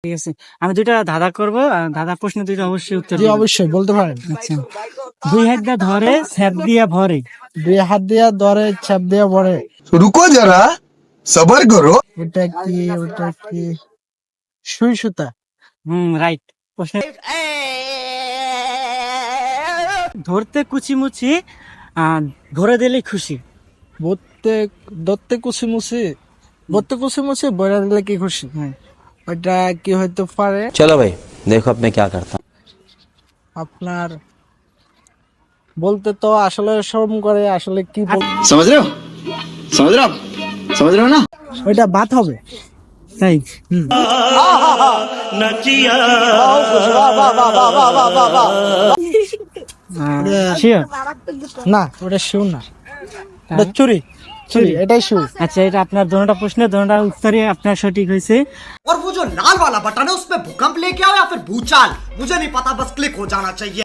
ঠিক আছে, আমি দুইটা ধাঁধা করবো, ধাঁধা প্রশ্ন দুইটা অবশ্যই উত্তর জি দিবেন। অবশ্যই বলতে পারেন। আচ্ছা, দুই হাত দিয়ে ধরে ছ্যাপ দিয়া ভরে। দুই হাত দিয়া ধরে চাপ দিয়া পড়ে। रुको जरा सबर करो। ওটা কি? ওটা কি সুই সুতা? রাইট। প্রশ্ন, ধরতে কুচিমুচি, ধরে দিলে খুশি। ধরতে ধরতে কুচিমুচি, ধরতে কুচিমুচি বইরা দিলে কি খুশি? হ্যাঁ, ওইটা কি হইতে পারে? चलो भाई देखो अब मैं क्या करता हूँ। আপনার বলতে তো আসলে শরম করে, আসলে কি समझ रहे हो समझ रहे हो समझ रहे हो ना। ওইটা ভাত হবে। তাই? শিওর? না ওটা শিউ না, ওটা চুরি। চুরি, এটাই শিউ। আচ্ছা, এটা আপনার দোনোটা প্রশ্নের দোনোটা উত্তরই আপনার সঠিক হয়েছে। और वो जो लाल वाला बटन है उसपे भूकंप लेके आओ या फिर भूचाल, मुझे नहीं पता, बस क्लिक हो जाना चाहिए।